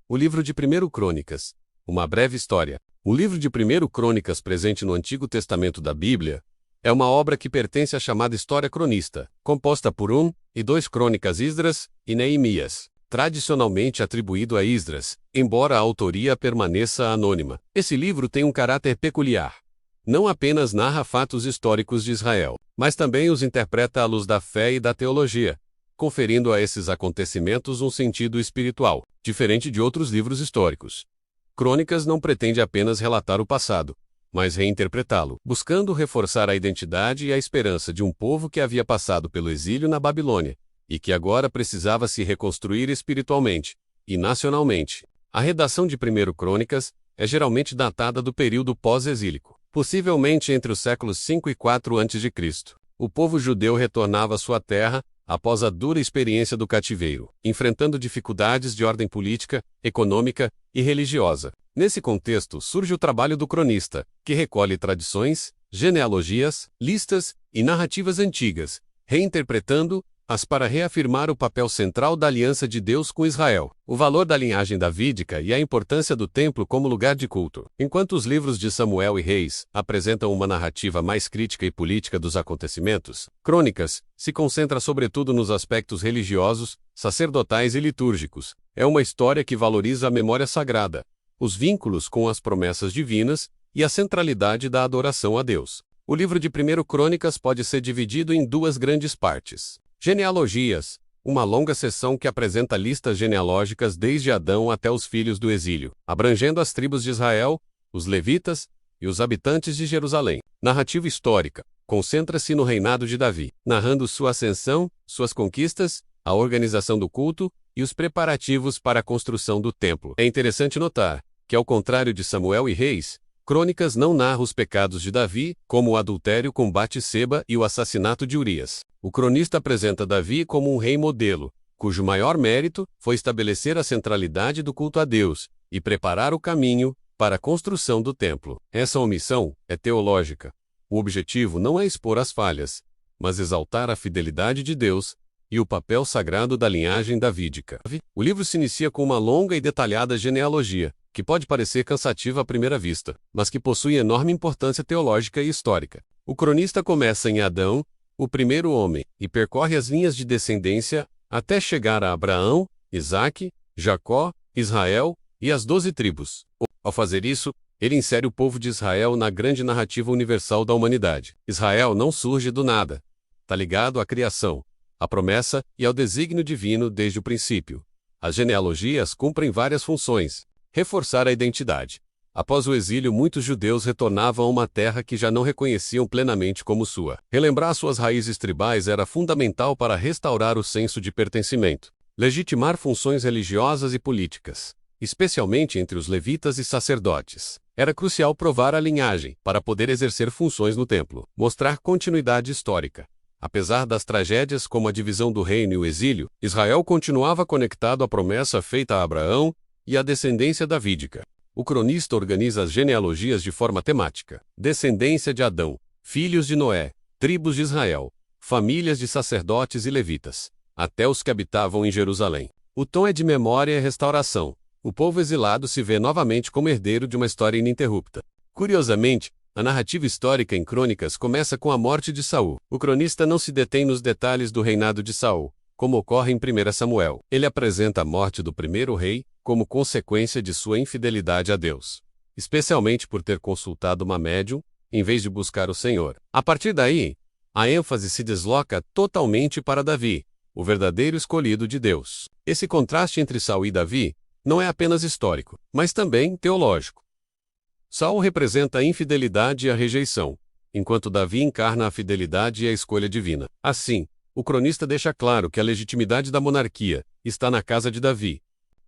O livro de 1 Crônicas. Uma breve história. O livro de 1 Crônicas, presente no Antigo Testamento da Bíblia, é uma obra que pertence à chamada História Cronista, composta por 1 e 2 crônicas Esdras e Neemias, tradicionalmente atribuído a Esdras, embora a autoria permaneça anônima. Esse livro tem um caráter peculiar. Não apenas narra fatos históricos de Israel, mas também os interpreta à luz da fé e da teologia, conferindo a esses acontecimentos um sentido espiritual, diferente de outros livros históricos. Crônicas não pretende apenas relatar o passado, mas reinterpretá-lo, buscando reforçar a identidade e a esperança de um povo que havia passado pelo exílio na Babilônia, e que agora precisava se reconstruir espiritualmente e nacionalmente. A redação de 1 Crônicas é geralmente datada do período pós-exílico, possivelmente entre os séculos 5 e 4 a.C. O povo judeu retornava à sua terra após a dura experiência do cativeiro, enfrentando dificuldades de ordem política, econômica e religiosa. Nesse contexto surge o trabalho do cronista, que recolhe tradições, genealogias, listas e narrativas antigas, reinterpretando-as para reafirmar o papel central da aliança de Deus com Israel, o valor da linhagem davídica e a importância do templo como lugar de culto. Enquanto os livros de Samuel e Reis apresentam uma narrativa mais crítica e política dos acontecimentos, Crônicas se concentra sobretudo nos aspectos religiosos, sacerdotais e litúrgicos. É uma história que valoriza a memória sagrada, os vínculos com as promessas divinas e a centralidade da adoração a Deus. O livro de 1 Crônicas pode ser dividido em duas grandes partes. Genealogias, uma longa seção que apresenta listas genealógicas desde Adão até os filhos do exílio, abrangendo as tribos de Israel, os levitas e os habitantes de Jerusalém. Narrativa histórica, concentra-se no reinado de Davi, narrando sua ascensão, suas conquistas, a organização do culto e os preparativos para a construção do templo. É interessante notar que, ao contrário de Samuel e Reis, Crônicas não narra os pecados de Davi, como o adultério com Batseba e o assassinato de Urias. O cronista apresenta Davi como um rei modelo, cujo maior mérito foi estabelecer a centralidade do culto a Deus e preparar o caminho para a construção do templo. Essa omissão é teológica. O objetivo não é expor as falhas, mas exaltar a fidelidade de Deus e o papel sagrado da linhagem davídica. O livro se inicia com uma longa e detalhada genealogia, que pode parecer cansativa à primeira vista, mas que possui enorme importância teológica e histórica. O cronista começa em Adão, o primeiro homem, e percorre as linhas de descendência até chegar a Abraão, Isaque, Jacó, Israel e as 12 tribos. Ao fazer isso, ele insere o povo de Israel na grande narrativa universal da humanidade. Israel não surge do nada. Está ligado à criação, à promessa e ao desígnio divino desde o princípio. As genealogias cumprem várias funções. Reforçar a identidade. Após o exílio, muitos judeus retornavam a uma terra que já não reconheciam plenamente como sua. Relembrar suas raízes tribais era fundamental para restaurar o senso de pertencimento. Legitimar funções religiosas e políticas, especialmente entre os levitas e sacerdotes. Era crucial provar a linhagem para poder exercer funções no templo. Mostrar continuidade histórica. Apesar das tragédias como a divisão do reino e o exílio, Israel continuava conectado à promessa feita a Abraão e à descendência davídica. O cronista organiza as genealogias de forma temática. Descendência de Adão, filhos de Noé, tribos de Israel, famílias de sacerdotes e levitas, até os que habitavam em Jerusalém. O tom é de memória e restauração. O povo exilado se vê novamente como herdeiro de uma história ininterrupta. Curiosamente, a narrativa histórica em Crônicas começa com a morte de Saul. O cronista não se detém nos detalhes do reinado de Saul, como ocorre em 1 Samuel. Ele apresenta a morte do primeiro rei como consequência de sua infidelidade a Deus, especialmente por ter consultado uma médium, em vez de buscar o Senhor. A partir daí, a ênfase se desloca totalmente para Davi, o verdadeiro escolhido de Deus. Esse contraste entre Saul e Davi não é apenas histórico, mas também teológico. Saul representa a infidelidade e a rejeição, enquanto Davi encarna a fidelidade e a escolha divina. Assim, o cronista deixa claro que a legitimidade da monarquia está na casa de Davi.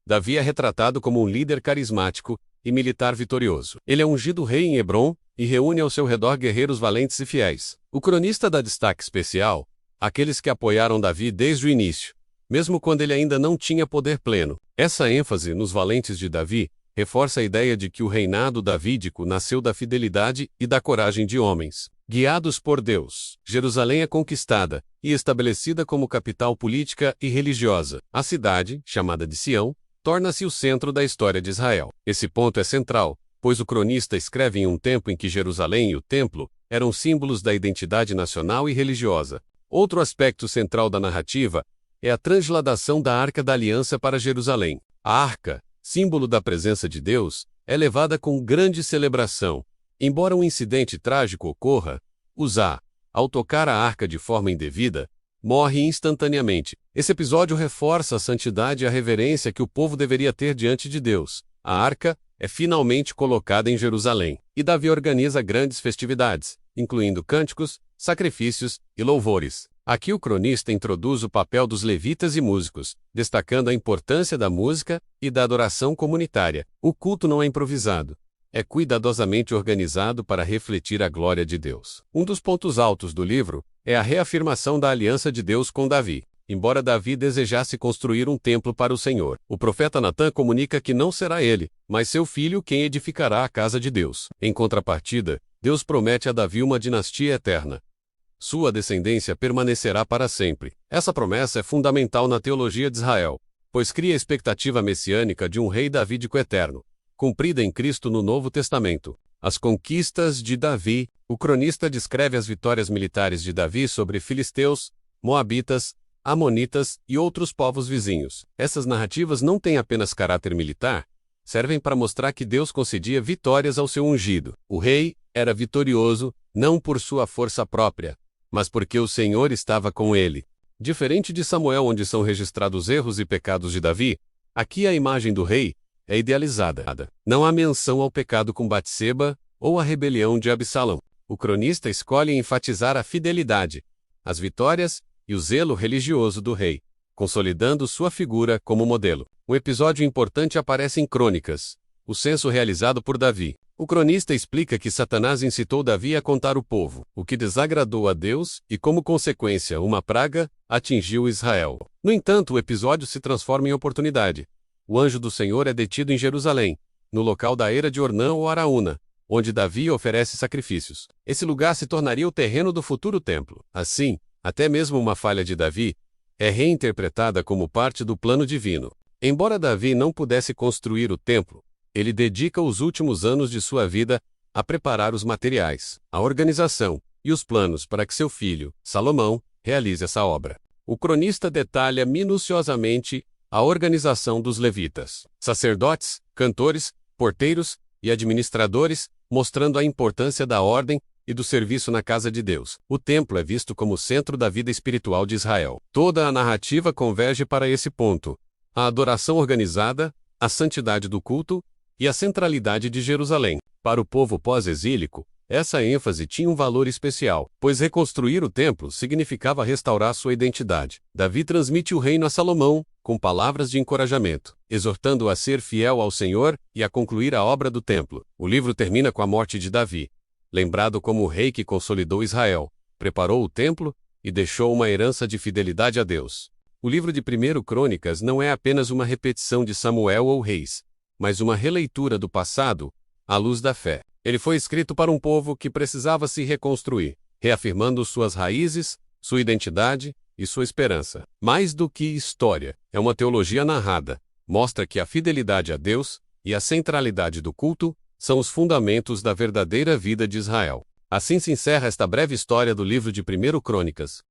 Davi é retratado como um líder carismático e militar vitorioso. Ele é ungido rei em Hebrom e reúne ao seu redor guerreiros valentes e fiéis. O cronista dá destaque especial àqueles que apoiaram Davi desde o início, mesmo quando ele ainda não tinha poder pleno. Essa ênfase nos valentes de Davi reforça a ideia de que o reinado davídico nasceu da fidelidade e da coragem de homens, guiados por Deus. Jerusalém é conquistada e estabelecida como capital política e religiosa. A cidade, chamada de Sião, torna-se o centro da história de Israel. Esse ponto é central, pois o cronista escreve em um tempo em que Jerusalém e o templo eram símbolos da identidade nacional e religiosa. Outro aspecto central da narrativa é a transladação da Arca da Aliança para Jerusalém. A arca, símbolo da presença de Deus, é levada com grande celebração. Embora um incidente trágico ocorra, Uzá, ao tocar a arca de forma indevida, morre instantaneamente. Esse episódio reforça a santidade e a reverência que o povo deveria ter diante de Deus. A arca é finalmente colocada em Jerusalém, e Davi organiza grandes festividades, incluindo cânticos, sacrifícios e louvores. Aqui o cronista introduz o papel dos levitas e músicos, destacando a importância da música e da adoração comunitária. O culto não é improvisado. É cuidadosamente organizado para refletir a glória de Deus. Um dos pontos altos do livro é a reafirmação da aliança de Deus com Davi. Embora Davi desejasse construir um templo para o Senhor, o profeta Natã comunica que não será ele, mas seu filho quem edificará a casa de Deus. Em contrapartida, Deus promete a Davi uma dinastia eterna. Sua descendência permanecerá para sempre. Essa promessa é fundamental na teologia de Israel, pois cria a expectativa messiânica de um rei davídico eterno, cumprida em Cristo no Novo Testamento. As conquistas de Davi. O cronista descreve as vitórias militares de Davi sobre filisteus, moabitas, amonitas e outros povos vizinhos. Essas narrativas não têm apenas caráter militar, servem para mostrar que Deus concedia vitórias ao seu ungido. O rei era vitorioso, não por sua força própria, mas porque o Senhor estava com ele. Diferente de Samuel, onde são registrados erros e pecados de Davi, aqui a imagem do rei é idealizada. Não há menção ao pecado com Batseba ou à rebelião de Absalão. O cronista escolhe enfatizar a fidelidade, as vitórias e o zelo religioso do rei, consolidando sua figura como modelo. Um episódio importante aparece em Crônicas, o censo realizado por Davi. O cronista explica que Satanás incitou Davi a contar o povo, o que desagradou a Deus e, como consequência, uma praga atingiu Israel. No entanto, o episódio se transforma em oportunidade. O anjo do Senhor é detido em Jerusalém, no local da era de Ornã ou Araúna, onde Davi oferece sacrifícios. Esse lugar se tornaria o terreno do futuro templo. Assim, até mesmo uma falha de Davi é reinterpretada como parte do plano divino. Embora Davi não pudesse construir o templo, ele dedica os últimos anos de sua vida a preparar os materiais, a organização e os planos para que seu filho, Salomão, realize essa obra. O cronista detalha minuciosamente a organização dos levitas, sacerdotes, cantores, porteiros e administradores, mostrando a importância da ordem e do serviço na casa de Deus. O templo é visto como o centro da vida espiritual de Israel. Toda a narrativa converge para esse ponto: a adoração organizada, a santidade do culto e a centralidade de Jerusalém. Para o povo pós-exílico, essa ênfase tinha um valor especial, pois reconstruir o templo significava restaurar sua identidade. Davi transmite o reino a Salomão, com palavras de encorajamento, exortando-o a ser fiel ao Senhor e a concluir a obra do templo. O livro termina com a morte de Davi, lembrado como o rei que consolidou Israel, preparou o templo e deixou uma herança de fidelidade a Deus. O livro de 1 Crônicas não é apenas uma repetição de Samuel ou Reis, mas uma releitura do passado, à luz da fé. Ele foi escrito para um povo que precisava se reconstruir, reafirmando suas raízes, sua identidade e sua esperança. Mais do que história, é uma teologia narrada. Mostra que a fidelidade a Deus e a centralidade do culto são os fundamentos da verdadeira vida de Israel. Assim se encerra esta breve história do livro de 1 Crônicas.